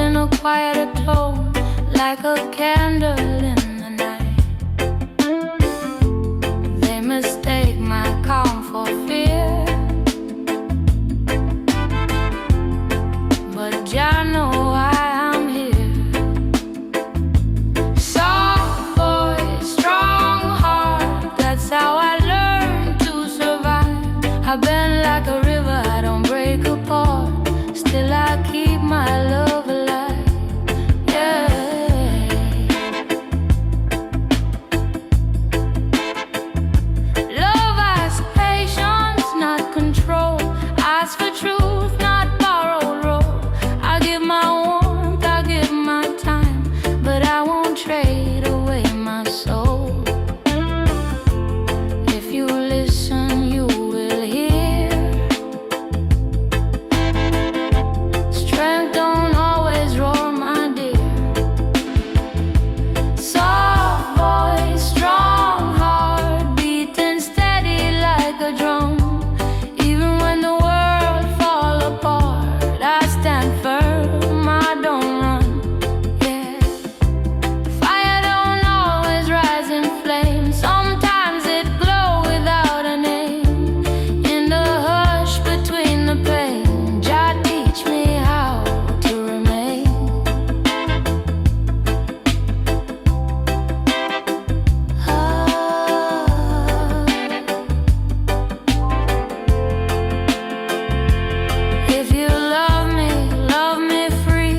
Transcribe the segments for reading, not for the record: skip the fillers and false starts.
in a quieter tone, like a candle in the night. They mistake my calm for fear, but Jah know why I'm here. Soft voice, strong heart, that's how I learned to survive. I bend like a river, I don't break apart. Still I keep my love alive, yeah. Love asks patience, not control. Ask for truth, not borrowed role. I give my warmth, I give my time, but I won't trade away my soul. If you listen, you will hear. Strength don't always roar, my dear. Soft voice, strong heart, beating steady like a drum. Even when the world fall apart, I stand firm, I don't run, yeah. Fire don't always rise in flames. Sometimes it glow without a name. In the hush between the pain, Jah teach me how to remain. If you love me free,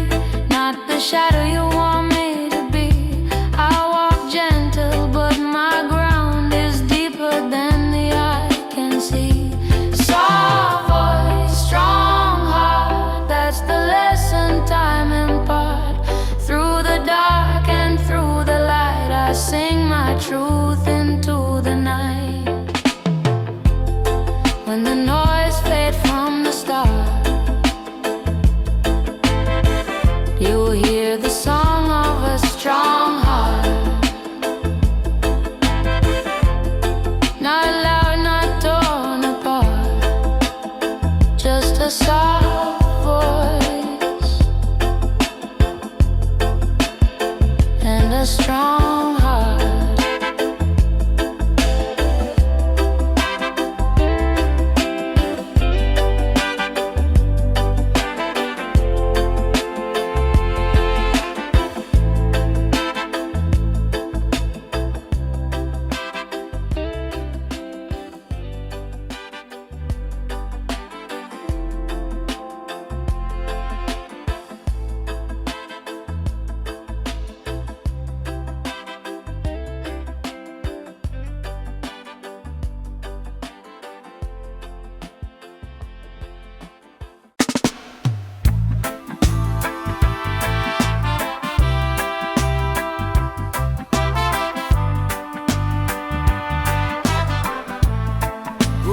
not the shadow you want me to be. I walk gentle, but my ground is deeper than the eye can see. Soft voice, strong heart, that's the lesson time impart. Through the dark and through the light, I sing my truth into the night. When the noise fades from the start, you'll hear the song of a strong heart. Not loud, not torn apart, just a soft voice and a strong heart.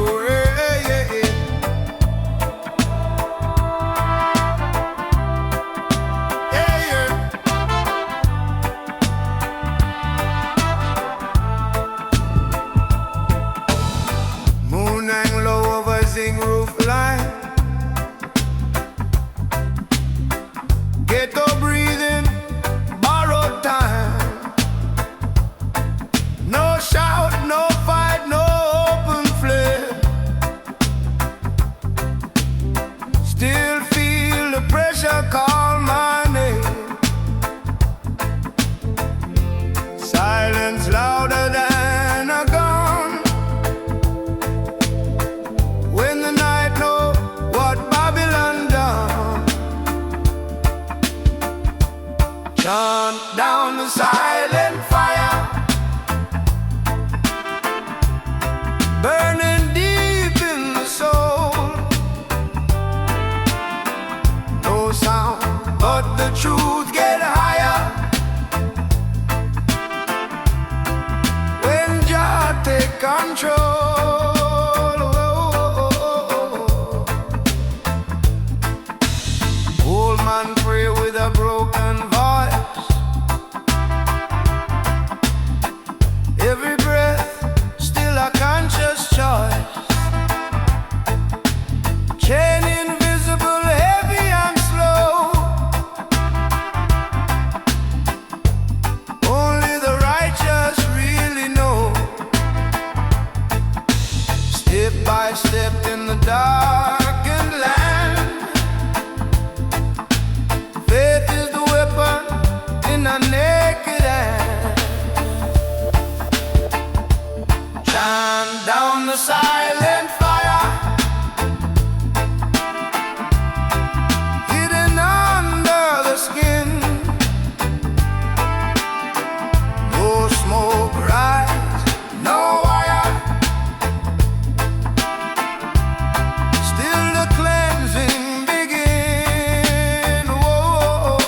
Oh, yeah, yeah, yeah. Yeah, yeah. Moon hang low over zinc roof line. Ghetto breathing, borrowed time. No shout, no fight, no open flame. Still feel the pressure call my name. Silence louder than a gun. When the night know what Babylon done. Chant down the silent fire, burning deep in the soul. No sound, but the truth get higher. When Jah take control. Old man pray with a broken voice. Every breath still a conscious choice. Chain invisible, heavy and slow. silent fire, hidden under the skin. No smoke rise, no wire, still the cleansing begin. Whoa.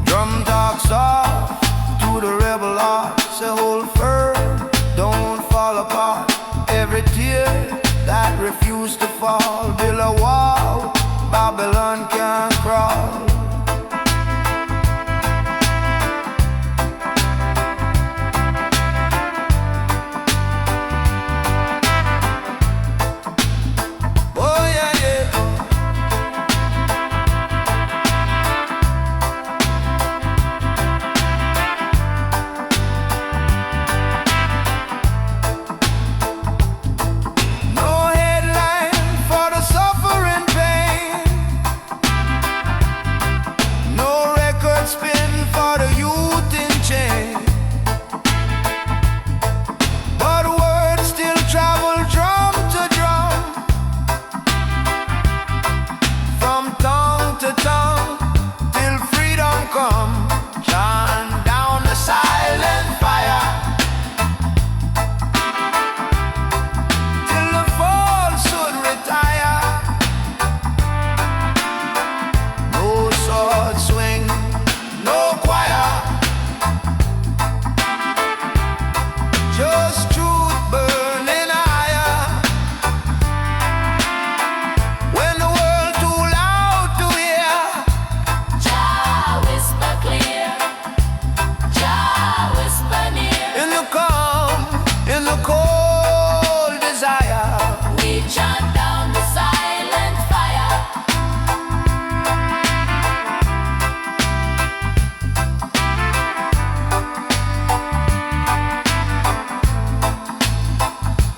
Drum talk soft to the rebel heart, say hold firm, don't fall apart. Every tear that refused to fall, build a wall Babylon can't crawl. Oh yeah, yeah. No headline for the suffering pain, no record spin for the youth in chain, but words still travel drum to drum, from tongue to tongue, till freedom come. Chant down the silent fire, till the falsehood retire. No sword swing, no choir, just truth burning higher. When the world too loud to hear, Jah whisper clear, Jah whisper near. in the calm, in the cold desire, We chant down the silent fire.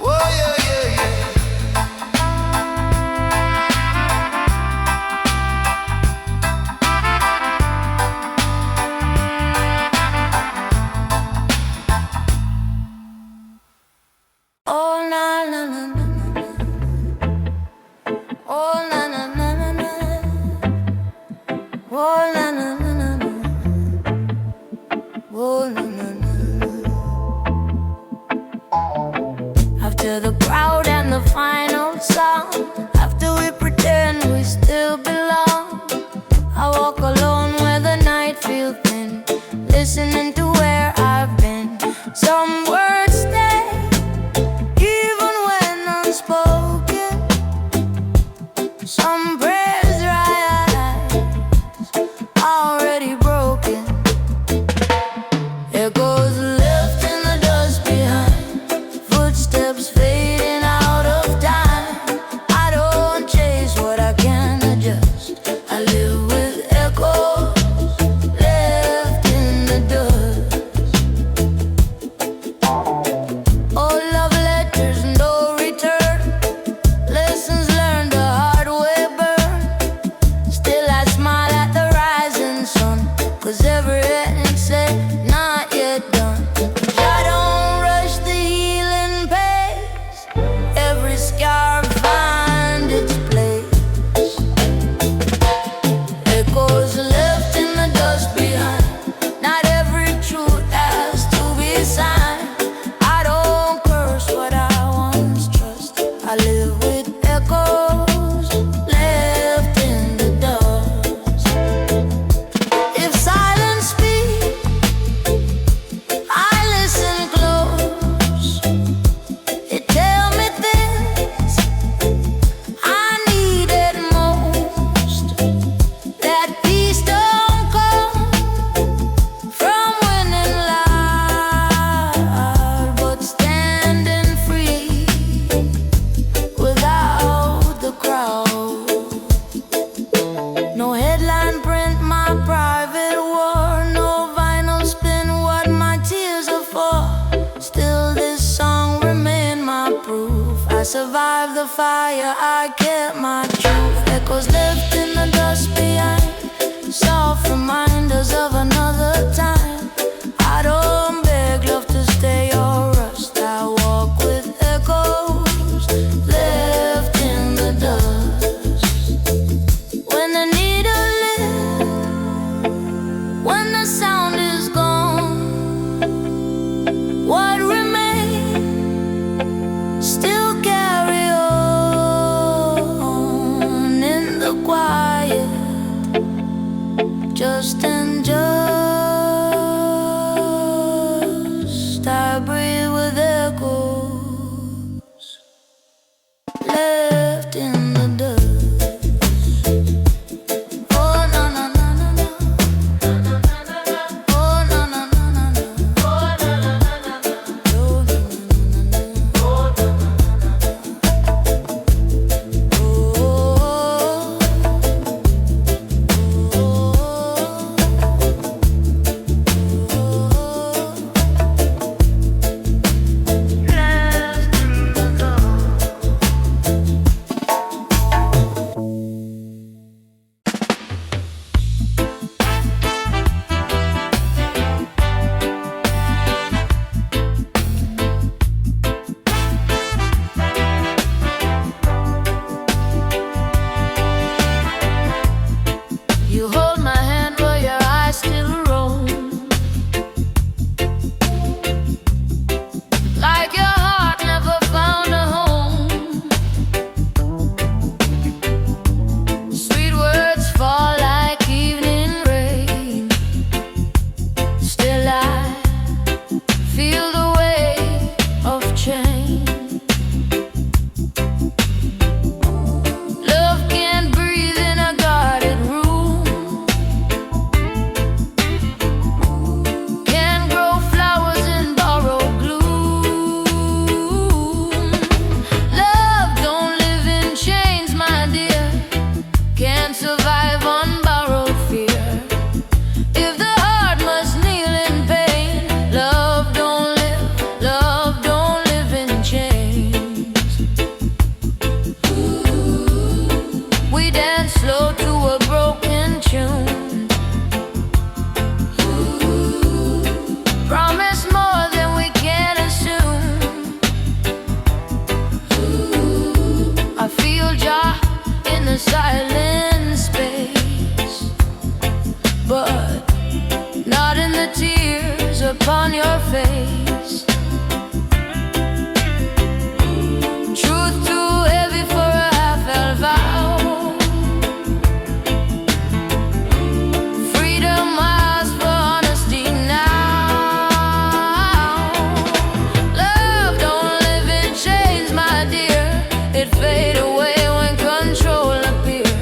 oh yeah, yeah, yeah. Oh na na na na na. Oh na na na na na. Oh na na na na na. Oh na na na na. After the crowd and the final song, after we pretend we still belong, I walk alone where the night feels thin, listening to where I've been. Some words stay even when unspoken, some prayers rise already broken. Echoes left in the dust behind, footsteps fading out of time. I don't chase what I can't adjust, I live with echoes left in the dust. Oh, love letters, no return, lessons learned the hard way burn. Still I smile at the rising sun, 'cause every ending said not yet done. I don't rush the healing pace, every scar find its place. Echoes left in the dust behind, not every truth has to be signed. I don't curse what I once trust, I live with echoes left in the dust. If silence speaks, I listen close. It tell me things I needed most. That peace don't come from winning loud, but standing free without the crowd. No headline print my private war, no vinyl spin what my tears are for. Still this song remain my proof, I survived the fire, I kept my truth. Echoes left in the dust behind, soft reminders of another time. I don't beg love to stay or rust, I fade away when control appears.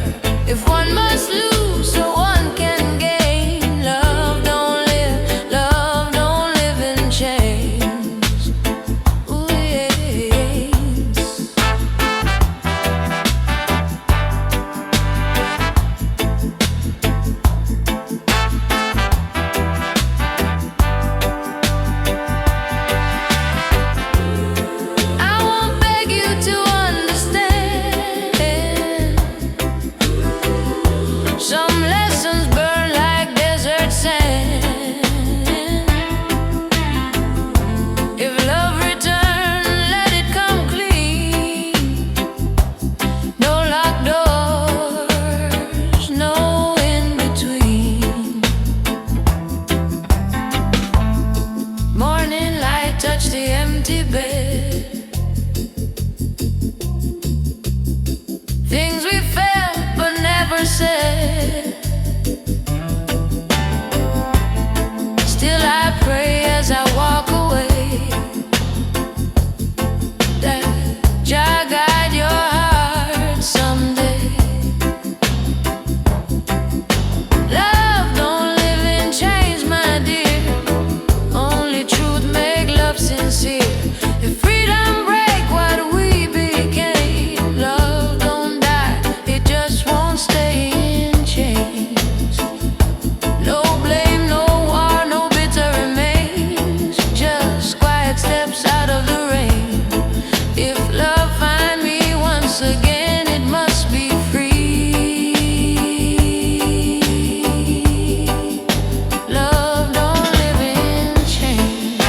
If one must lose so one can gain, love don't live in chains. Ooh, yes. I won't beg you to understand. Some lessons burn like desert sand. If love return, let it come clean. No locked doors, no in between. Morning light touch the empty bed. Things we felt but never said. Still I pray as I walk away that Jah guide your heart someday. Love don't live in chains, my dear. Only truth make love sincere. If freedom break what we became, love don't die, it just won't stay in chains. No blame, no war, no bitter remains. Just quiet steps out of the rain. If love find me once again, it must be free. Love don't live in chains.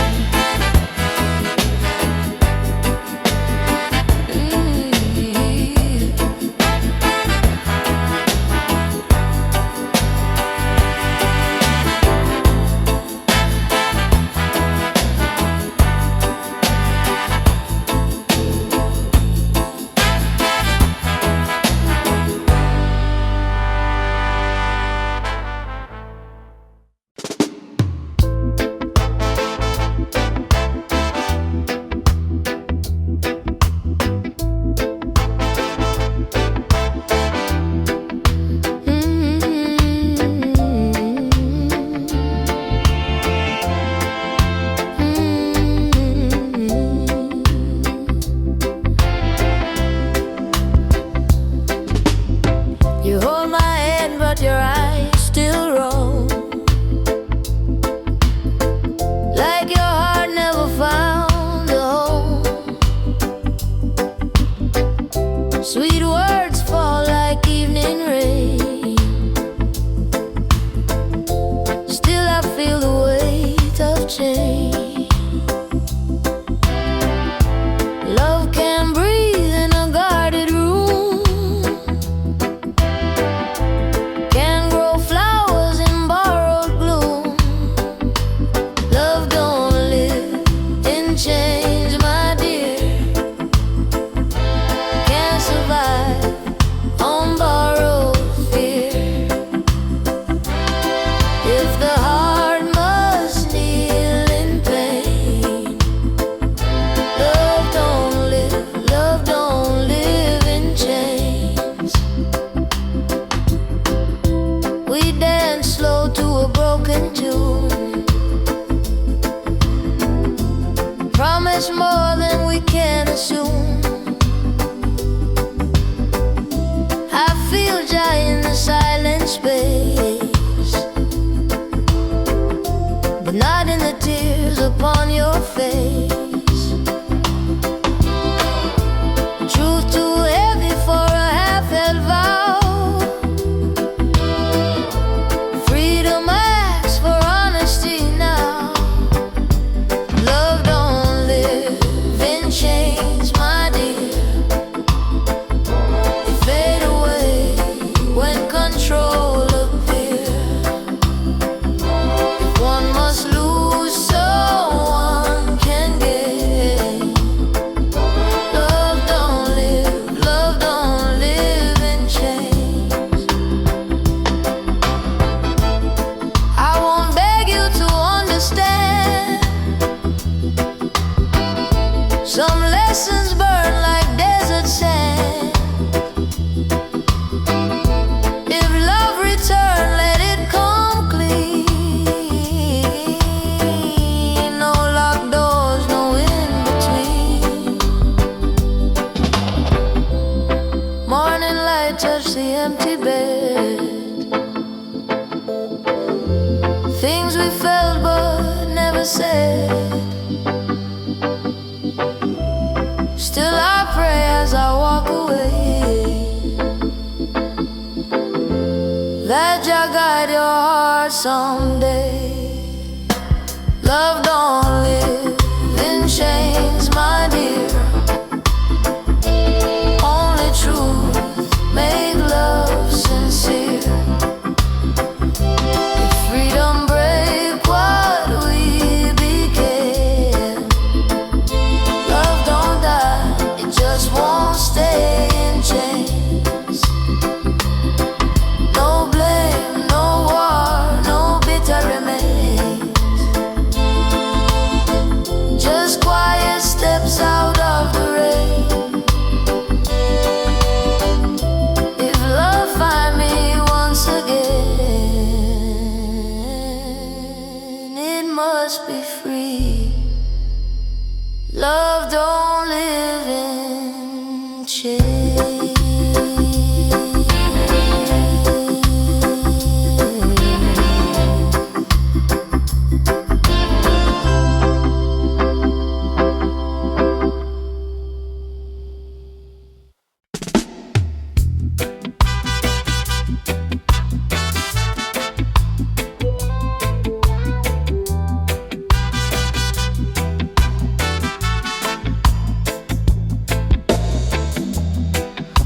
You hold my hand, but your eyes still roll. Like your heart never found a home. Sweet words fall like evening rain. Still I feel the weight of change. Love can breathe in a guarded room. Can grow flowers in borrowed gloom. Love don't live in chains, my dear. Can't survive on borrowed fear. If the heart must kneel in pain, love don't live in chains. We dance slow to a broken tune. Promise more than we can assume. I feel Jah in the silent space, but not in the tears upon your face. Truth too heavy for a half-held vow. Freedom asks for honesty now. Love don't live in chains, my dear. They fade away when control appears. If one must lose someone bed. Still I pray as I walk away, that Jah guide your heart someday. Love don't live in chains, my dear. Only truth make love sincere. If freedom break what we became, love don't die, it just won't stay in chains. No blame, no war, no bitter remains. Just quiet steps out of the rain. If love find me once again, it must be free. Love don't live in chains.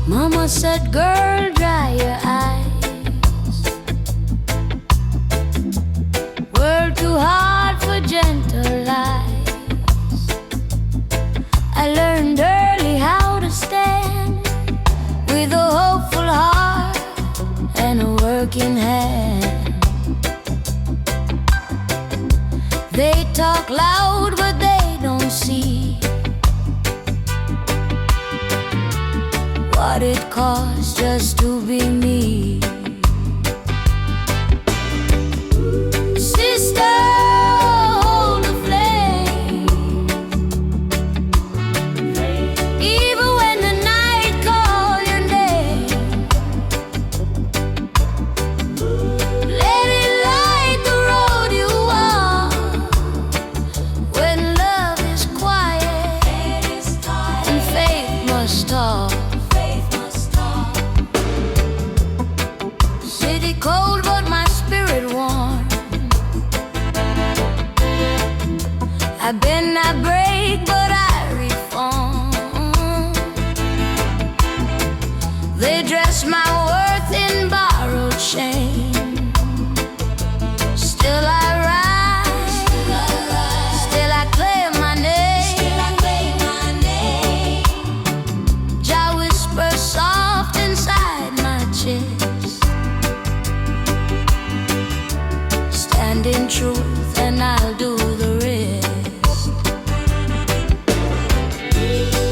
Mama said, girl, dry your eyes. World too hard for gentle lies. I learned early how to stand with a hopeful heart and a working hand. They talk loud, but they don't see what it costs just to be me. Sister, hold the flame. Even when the night calls your name, let it light the road you walk. When love is quiet and faith must talk. City cold, but my spirit warm. I bend, I break, but I reform. They dress my worth in borrowed shame. Still I rise, still I claim my name. Jah whisper soft inside my chest. Stand in truth and I'll do the rest.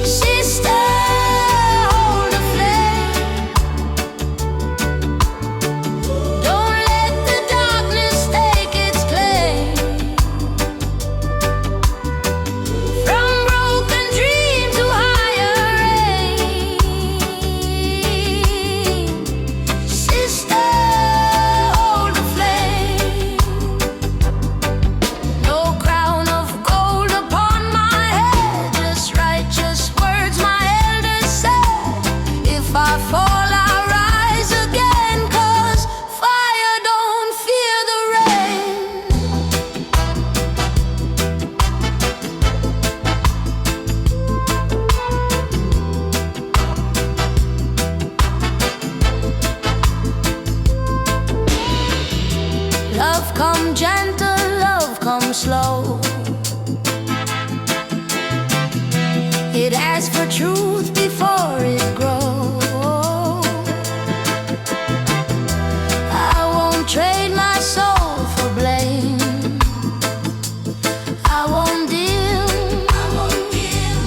Sister, hold the flame. Don't let the darkness take its claim. From broken dreams to higher aim. Sister, hold the flame. No crown of gold upon my head, just righteous words my elders said. If I fall, I rise again, 'cause fire don't fear the rain. Love come gentle, love come slow. It asks for truth before it grows. I won't trade my soul for blame. I won't dim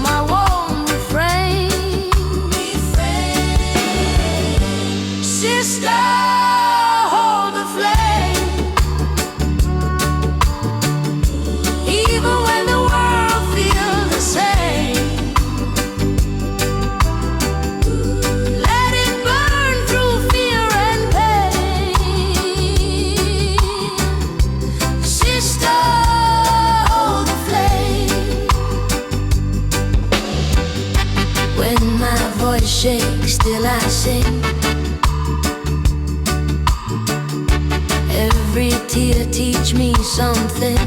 my warm refrain. Sister, hold the flame. Even when the world feels the same, let it burn through fear and pain. Sister, hold shake, still I sing. Every tear teach me something.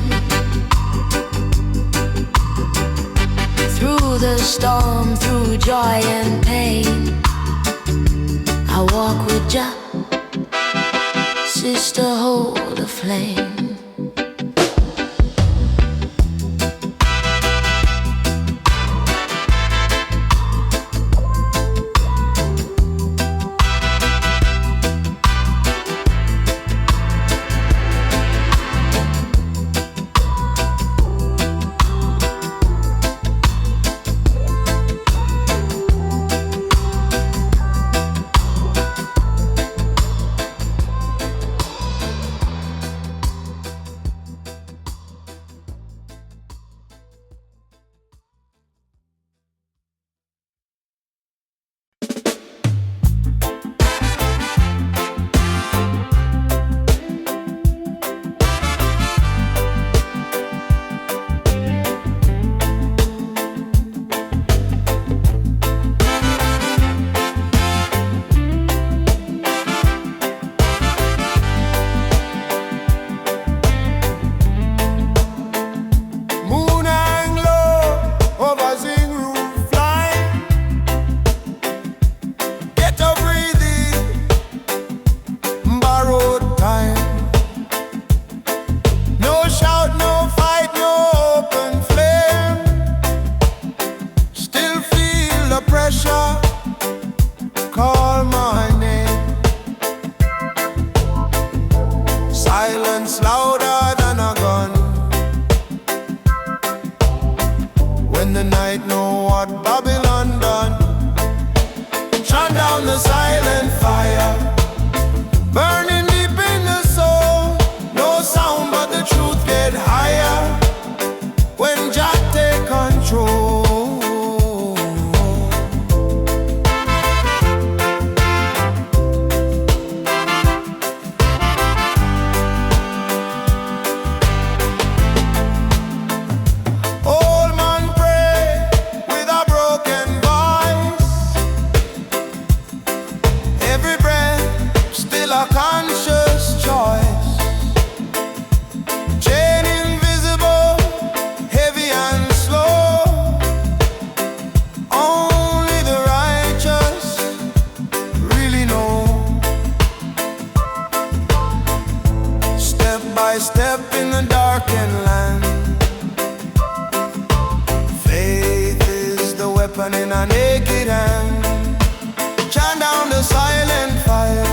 Through the storm, through joy and pain, I walk with Jah, sister, hold the flame. Call my name. Silence louder than a gun. When the night know what Babylon done, shut down the silent fire, burning deep in the soul. No sound but the truth get higher when Jah take control. Step in the darkened land. Faith is the weapon in a naked hand. Chant down the silent fire,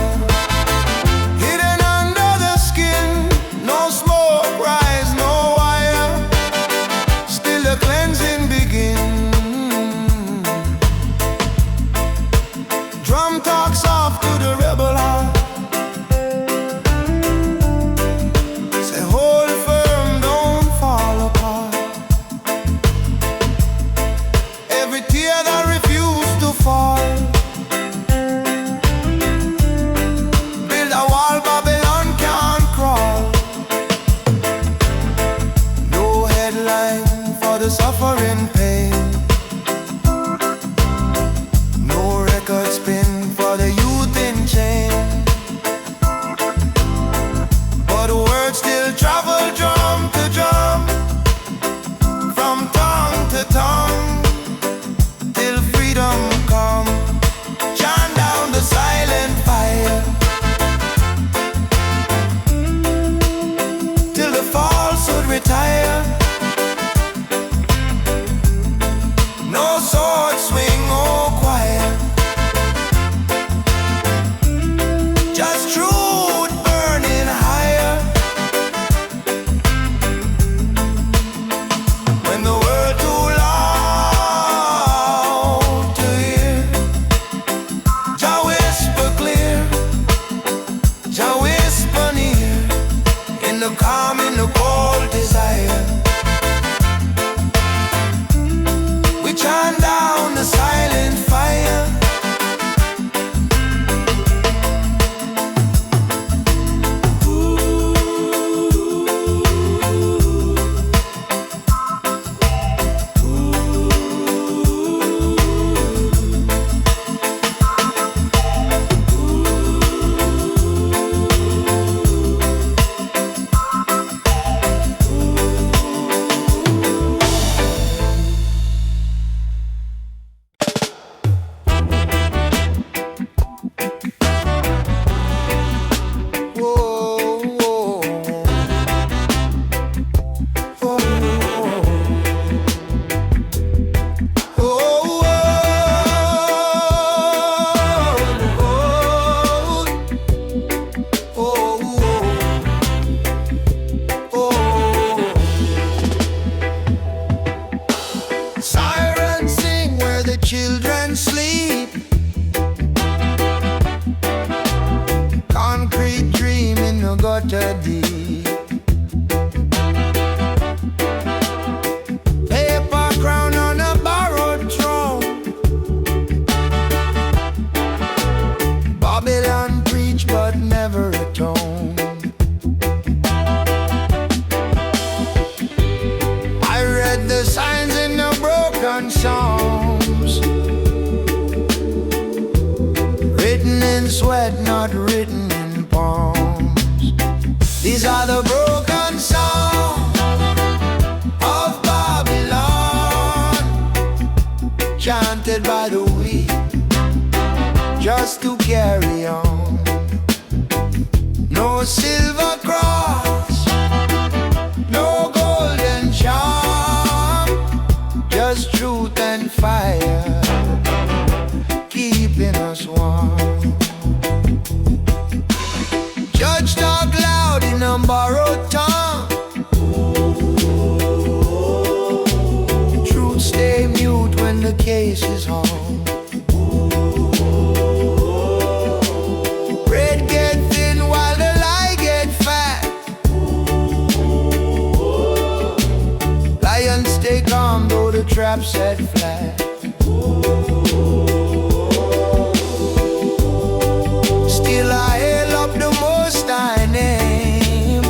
hidden under the skin. No smoke rise, no wire. Still the cleansing begin. Drum talks off to the rebel heart. The suffering pain, no record spin for the youth. in sweat, not written in palms. These are the broken songs of Babylon, chanted by the weak just to carry on. No silver cross, no golden charm, just truth and fire keeping us warm. Judge talk loud in a borrowed tongue, truth stay mute when the case is on. Bread get thin while the lie get fat. Lions stay calm though the trap set flat. Still I hail up the Most High name,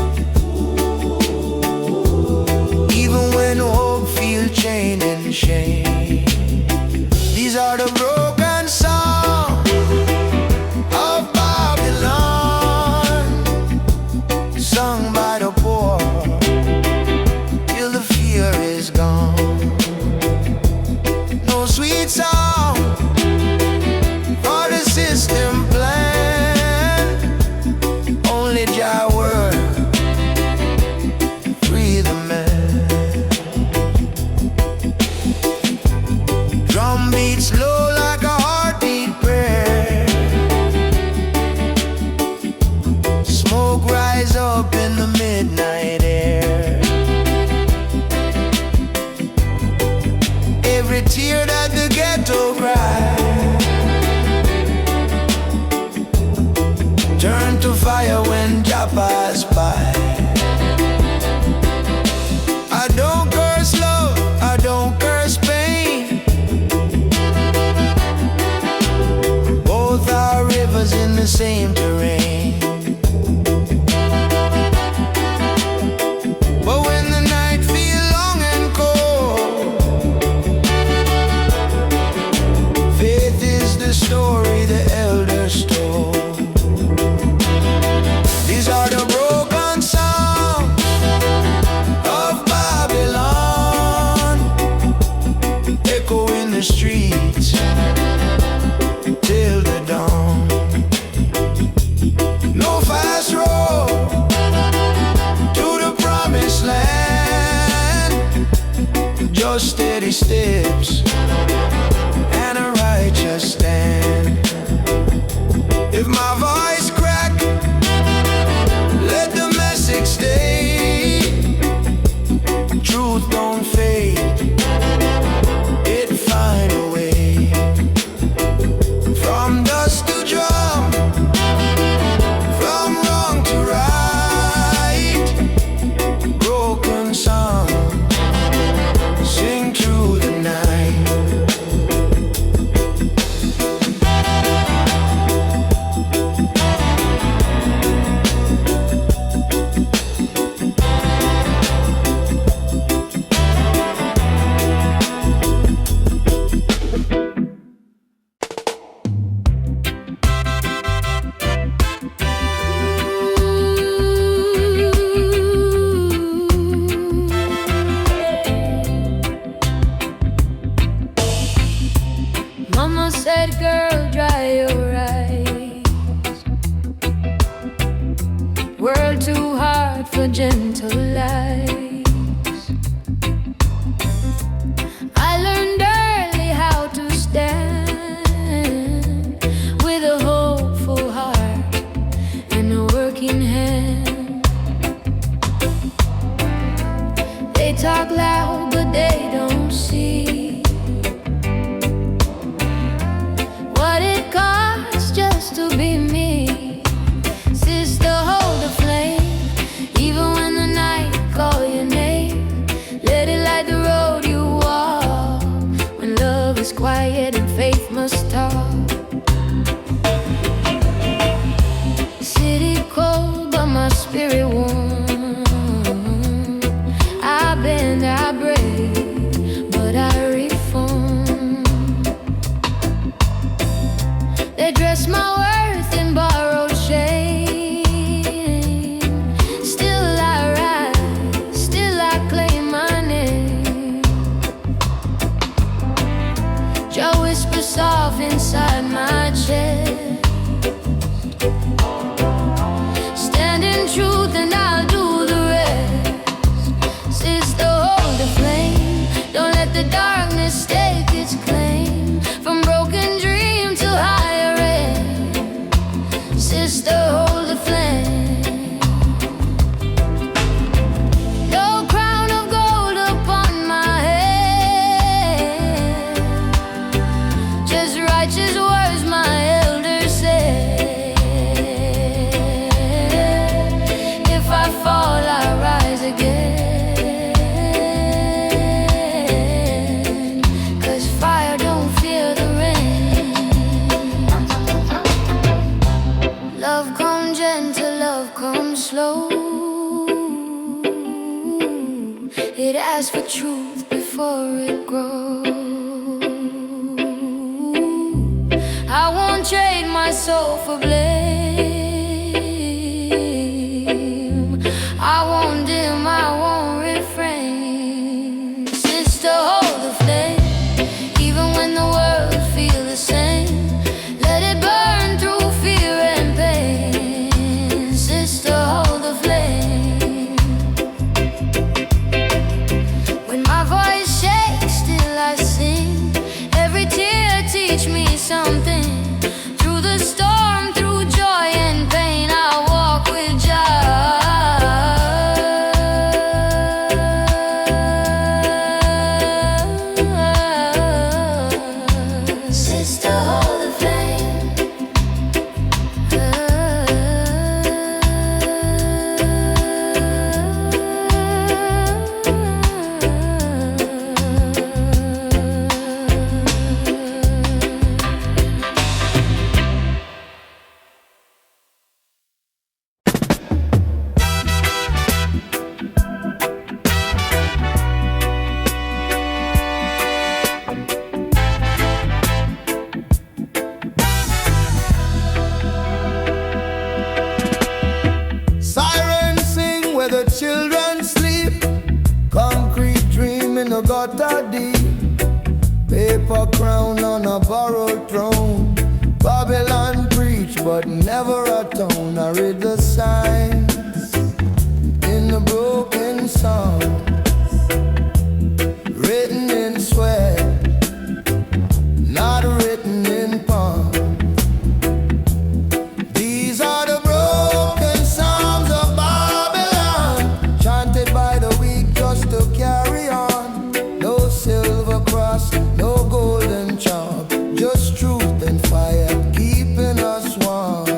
even when hope feel chained in shame. These are the broken songs of Babylon, sung by the poor till the fear is gone. No sweet song for the system plan, only Jah word free the man. Drum beats low like a heartbeat prayer, smoke rise up in the midnight air. Every tear that the ghetto cries turn to fire when Jah pass by. I don't curse love, I don't curse pain, both are rivers in the same terrain. But when the night feel long and cold, faith is the story the elders told. These are the broken songs of Babylon, echo in the streets till the dawn. No fast road to the promised land, just steady steps and a righteous stand. If my voice crack, let the message stay. Truth don't fade, it find a way. From dust to drum, from wrong to right, broken song sing through the night. Mama said, girl, dry your eyes. World too hard for gentle lies. I learned early how to stand with a hopeful heart and a working hand. They talk loud, but they don't see what it costs just to be me. Sister, hold the flame, even when the night call your name. Let it light the road you walk, when love is quiet and faith must talk. City cold, but my spirit warm. I bend, I break, but I reform. They dress my worth slow. It asks for truth before it grows. I won't trade my soul for blame. I won't dim, I won't refrain. Sister, hold the flame, even when the world feels the same. Let it burn through fear and pain. Sister, hold the flame. When my voice shakes, still I sing. Every tear teach me something. Through the storm, through joy and pain, I walk with Jah. Sister, hold the flame. Sirens sing where the children sleep. Concrete dream in the gutter deep. Paper crown on a borrowed throne. Babylon preach but never atone. I read the signs in the broken song, written in sweat, not written in palm. These are the broken psalms of Babylon, chanted by the weak just to carry on. No silver cross, no golden charm, just truth and fire keeping us warm.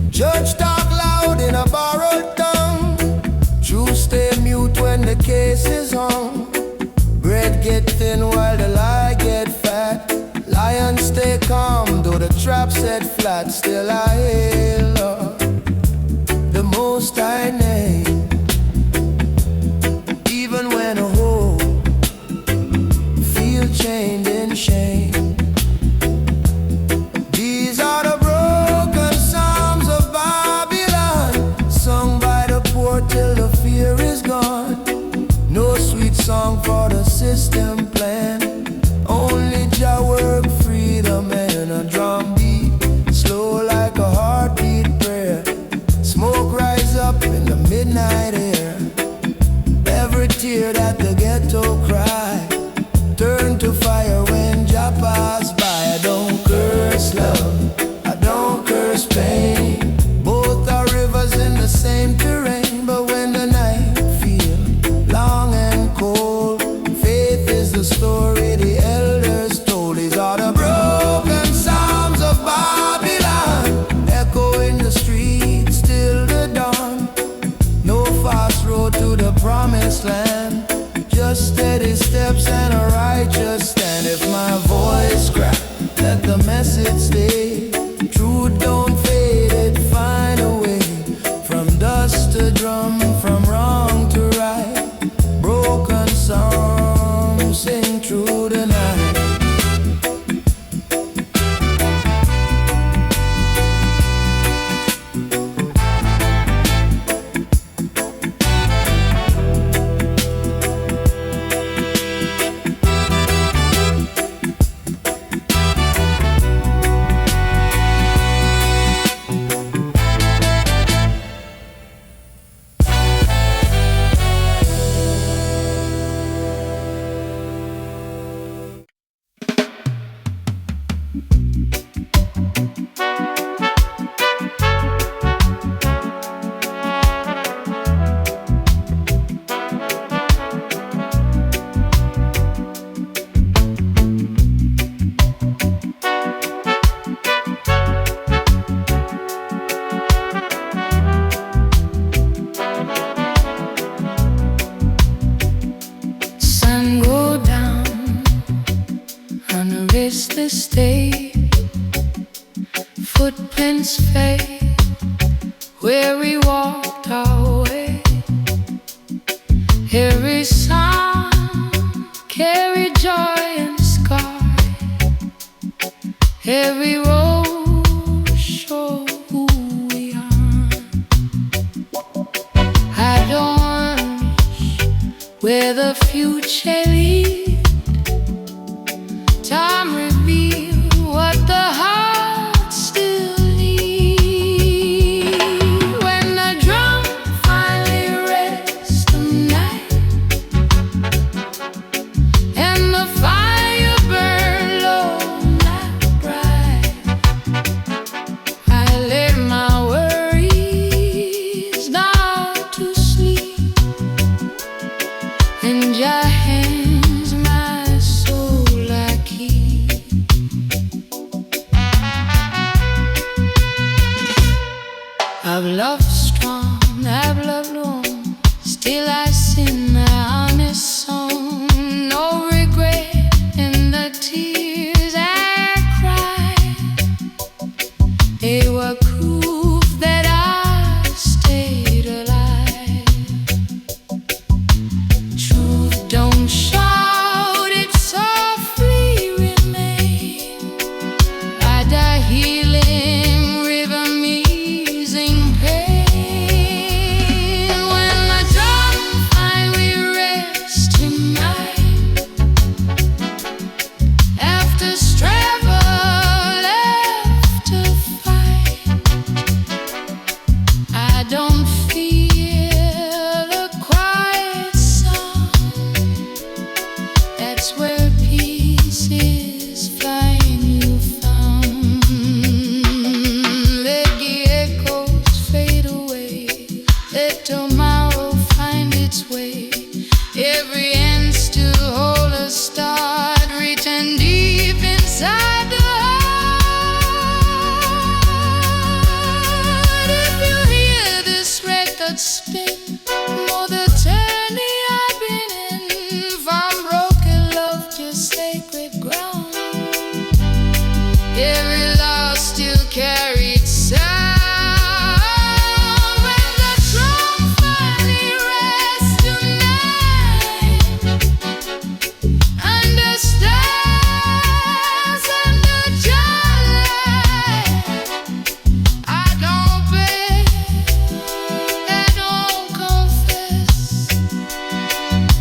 Judge talk loud in a borrowed tongue. Truth stay mute when the case is hung. Bread get thin while the lie get fat. Lions stay calm though the trap set flat. Still I hail the Most High name, even when a hope feel chained in shame. These are the broken psalms of Babylon, sung by the poor till the fear is gone. No sweet song for the system plan, only Jah work freedom and a drum beat, slow like a heartbeat prayer. Smoke rise up and cafe where we walked our way. Every sound carried joy in the sky. Every road showed who we are. I don't wish where the future leads. Time revealed what the heart still needs. When the drum finally rests tonight and the fire burns low and bright, I lay my worries down to sleep, and your hands my soul I keep. I've loved strong, I've loved long, still I sing the honest song. No regret in the tears I cried. They were proof that I stayed alive. Truth don't shout, it softly remains. I die healing, rhythm easing pain. When the drum finally rests tonight, after struggle left to fight, I don't feel a quiet sound. That's where peace is flying you found. Let the echoes fade away, let tomorrow find its way. Every end still hold a start written deep inside the heart. If you hear this record spin, know the journey I've been in. From broken love to sacred ground, every loss still carried sound. When the drum finally rests tonight, understands under joy, I don't beg, I don't confess,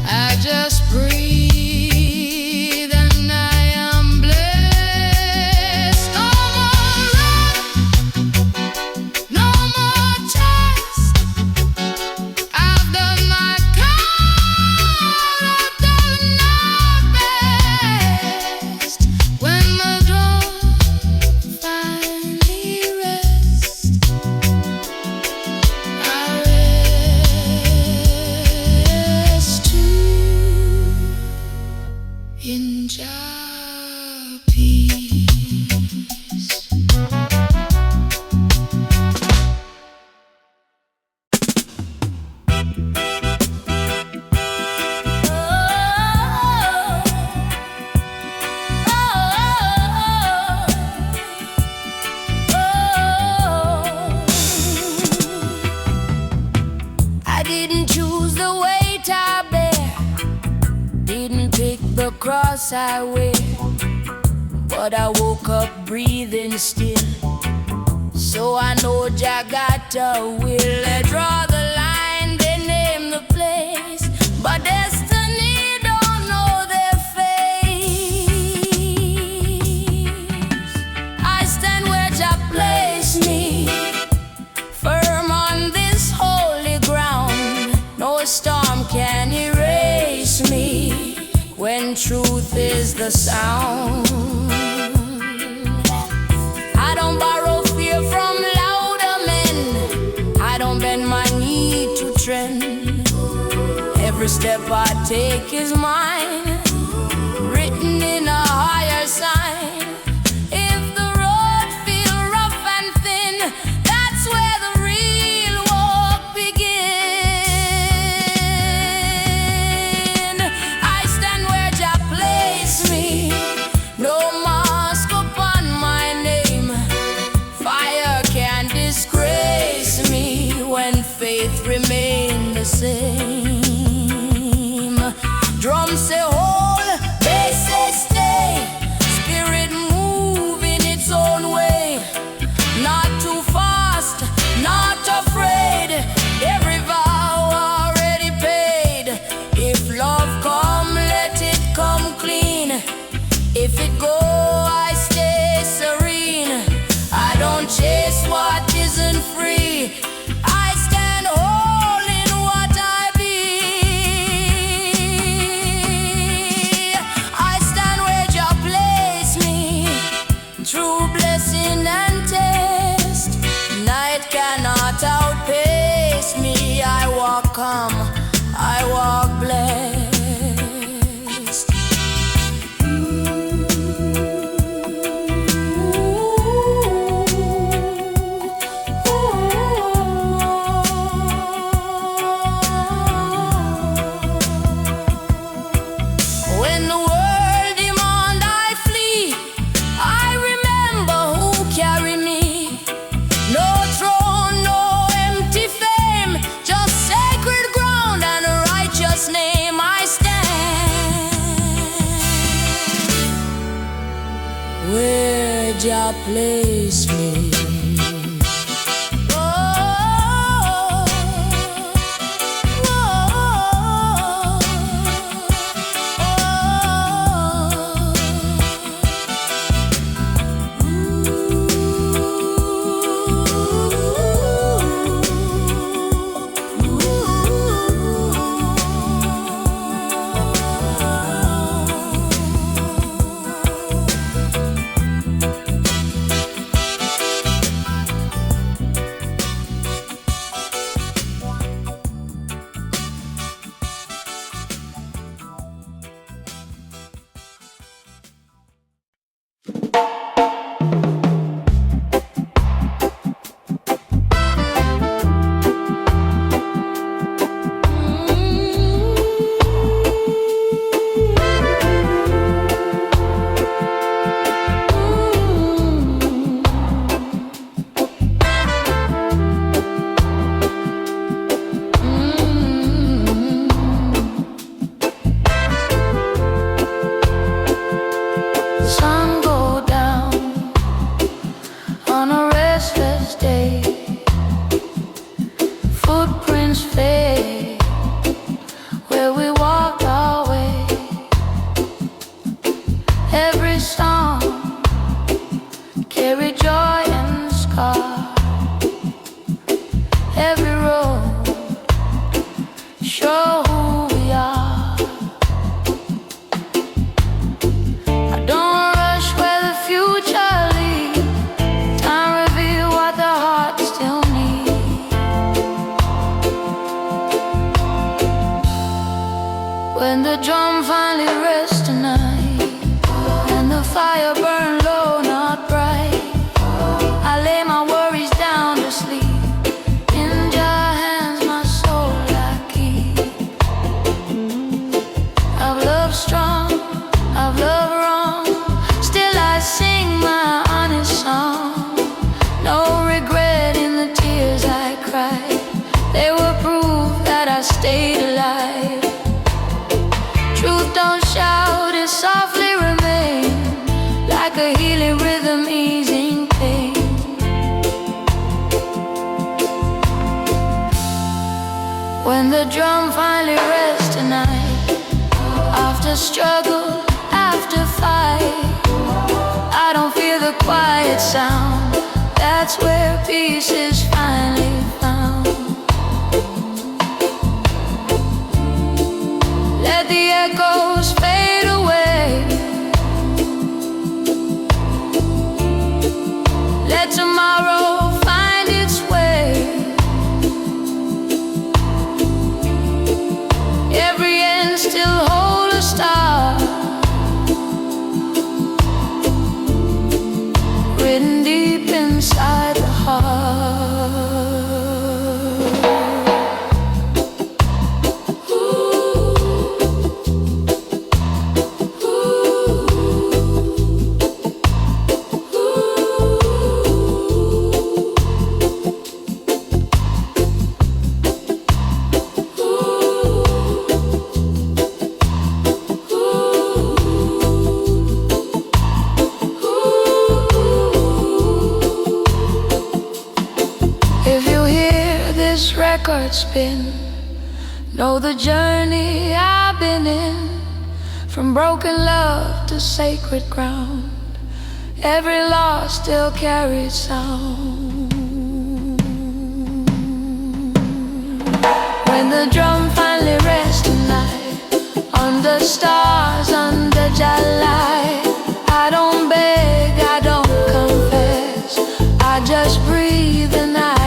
I just breathe and I am blessed. No more run, no more test. I've done my count, I've done my best. When the drum finally rests, I rest too in Jah peace. I didn't choose the weight I bear, didn't pick the cross I wear, but I woke up breathing still, so I know Jah got a will. They draw the line, they name the place, but destiny don't know their face. I stand where Jah placed me, firm on this holy ground. No storm can erase me when truth is the sound. I don't borrow fear from louder men, I don't bend my knee to trend. Every step I take is mine, written in a higher sign. If the road feel rough and thin, that's where the real walk begin. I stand where Jah placed me, no mask upon my name. Fire can't Night cannot outpace me. I walk calm, I walk blessed. When the world demand I flee, I remember who carry me. No throne, no empty fame, just sacred ground and a righteous name. I stand where Jah placed me. When the drum finally rests tonight and the fire burn low, not bright, I lay my worries down to sleep. In your hands my soul I keep. I've loved strong, I've loved wrong, still I sing my honest song. No regret in the tears I cried, they were proof that I stayed alive. Truth don't shout, it softly remains, like a healing rhythm easing pain. When the drum finally rests tonight, after struggle, after fight, I don't fear the quiet sound. That's where peace is finally found. Let the echoes fade away, let tomorrow find its way. Every end still hold a star, written deep inside the heart. Record spin, know the journey I've been in, from broken love to sacred ground. Every loss still carries sound. When the drum finally rests tonight, under stars, under July, I don't beg, I don't confess, I just breathe and I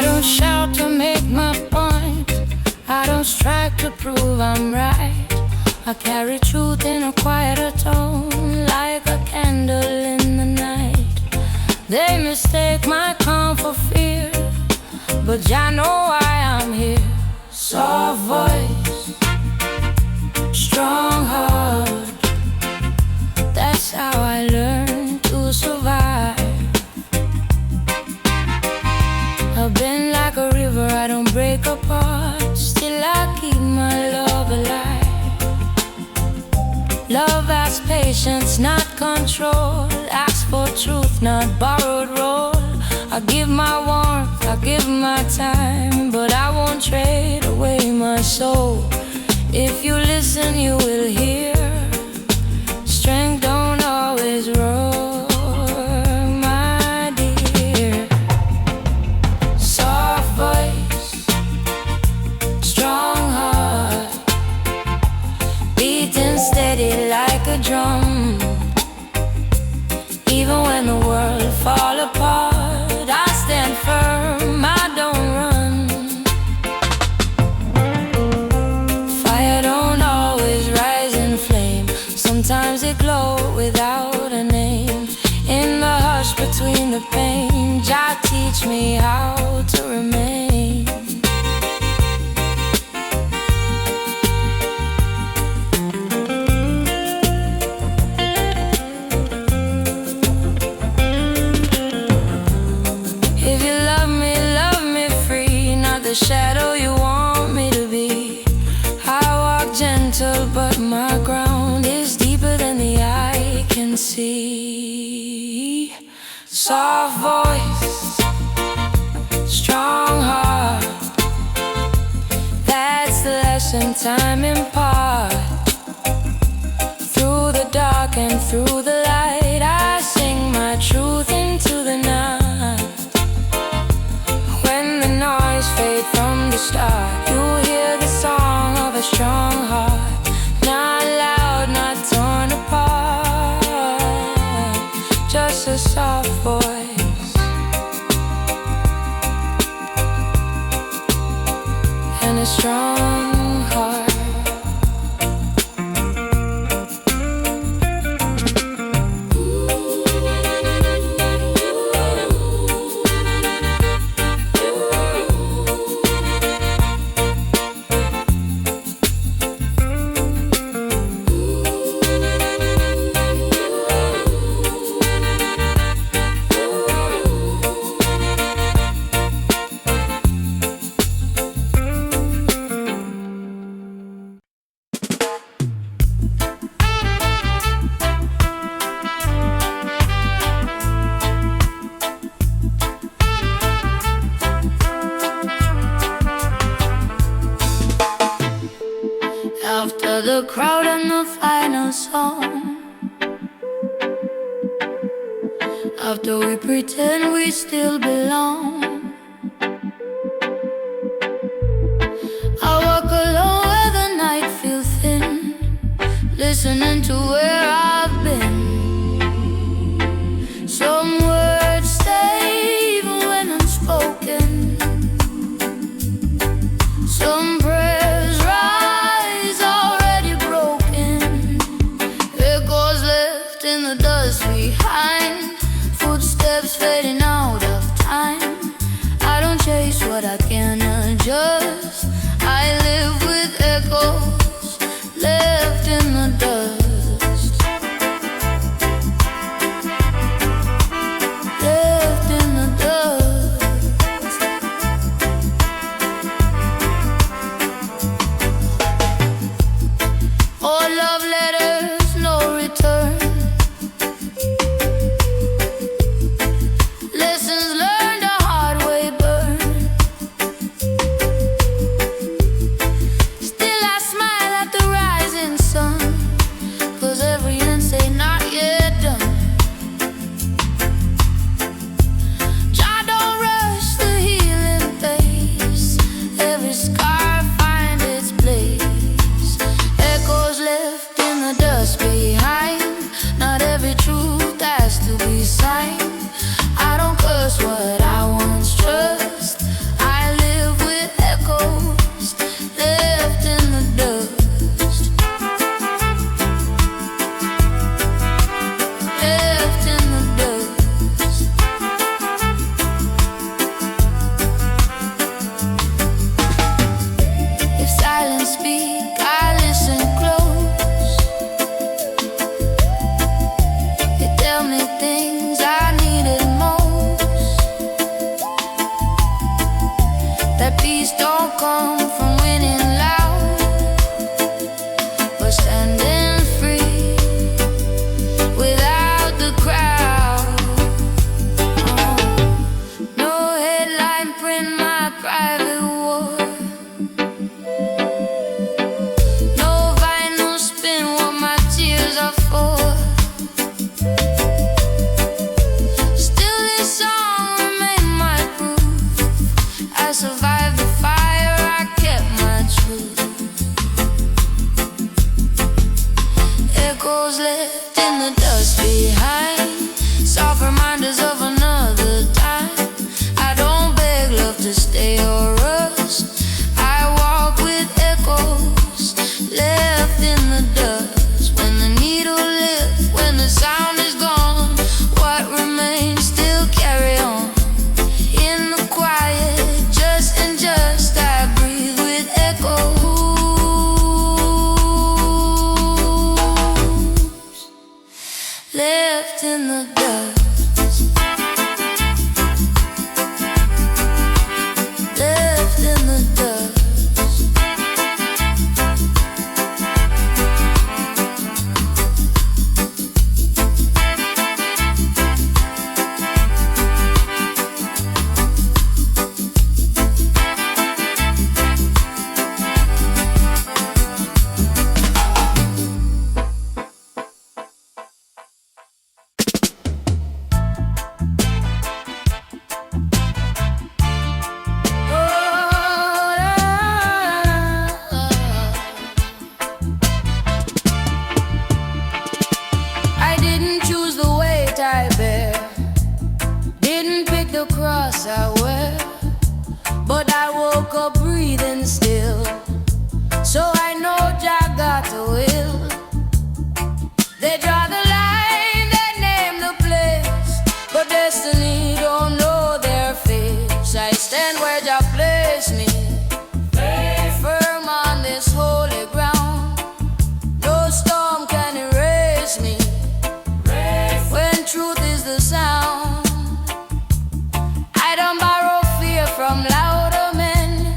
don't shout to make my point, I don't strike to prove I'm right. I carry truth in a quieter tone, like a candle in the night. They mistake my calm for fear, but I know why I'm here. Soft voice, strong heart, that's how I learned to survive. I've been like a river, I don't break apart, still I keep my love alive. Love has patience, not control, asks for truth, not borrowed role. I give my warmth, I give my time, but I won't trade away my soul. If you listen, you will hear strength don't always roar, my dear. Soft voice, strong heart, beating steady like a drum. Even when the world fall apart, I stand firm, I don't run. Fire don't always rise in flame, sometimes it glows without a name. In the hush between the pain, Jah teach me how to remain. The shadow you want me to be. I walk gentle, but my ground is deeper than the eye can see. Soft voice, strong heart, that's the lesson time impart. Through the dark and through the light, I sing my truth into the night. Fade from the start, you hear the song of a strong heart, not loud, not torn apart, just a soft voice and a strong heart. After the crowd and the final song, after we pretend we still belong, I walk alone where the night feels thin, listening to where I've been. Some words stay even when unspoken, some prayers rise already broken, echoes left in the dust behind, footsteps fading out of time. I don't chase what I can't adjust, I live with echoes left in the dust. Left in the dust. Oh, love letters, no return. Lessons learned the hard way burn. private war. No vinyl spin what my tears are for. Still this song remain my proof. I survived the fire, I kept my truth. Echoes left in the dust behind, soft reminders of another time. I don't beg love to stay or rust. I walk with echoes left in the dust. When the needle lifts, when the sound is gone, what remains still carry on. In the quiet, just and just, I breathe with echoes left in the dust. Left in the dust. I didn't choose the weight I bear, didn't pick the cross I wear, but I woke up breathing still, so I know Jah got a will. They draw the line, they name the place, but destiny don't know their face. I stand where Jah placed me, firm on this holy ground. No storm can erase me when truth is the sound. I don't borrow fear from louder men,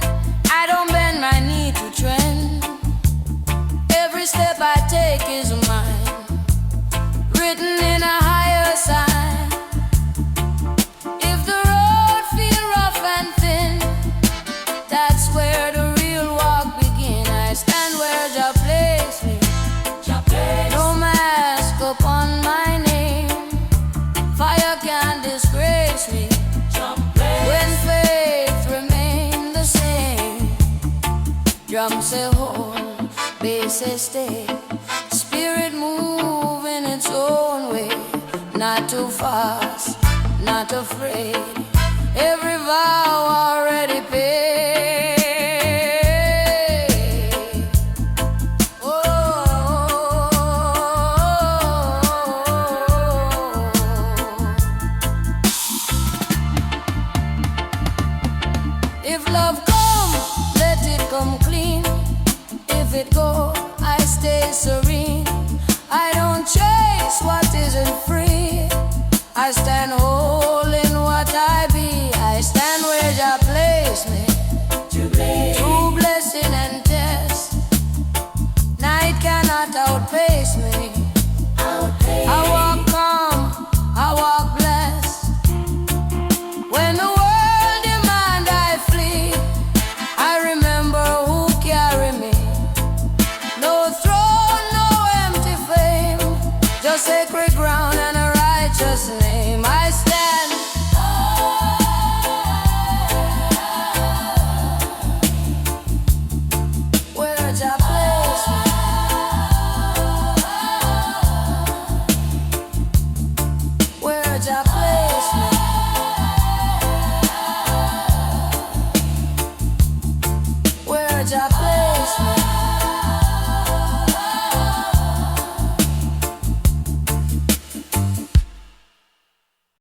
I don't bend my knee to trend. Every step I take is mine, written in a higher sign. If the road feel rough and thin, that's where the real walk begin. I stand where Jah placed me, no mask upon my name. Fire can't disgrace me when faith remain the same. Drum say hold, bass say stay, spirit move in its own way. Not too fast, not afraid, every vow already paid. If love come, let it come clean. If it go, I stay serene. I don't chase what isn't free. I stand whole in what I be. I stand where Jah placed me, through blessing and test. Night cannot outpace me. I walk calm, I walk blessed. When the world demand I flee, I remember who carry me. No throne, no empty fame, just sacred ground and a righteous name. I stand where Jah placed me, where Jah placed me, where Jah placed me.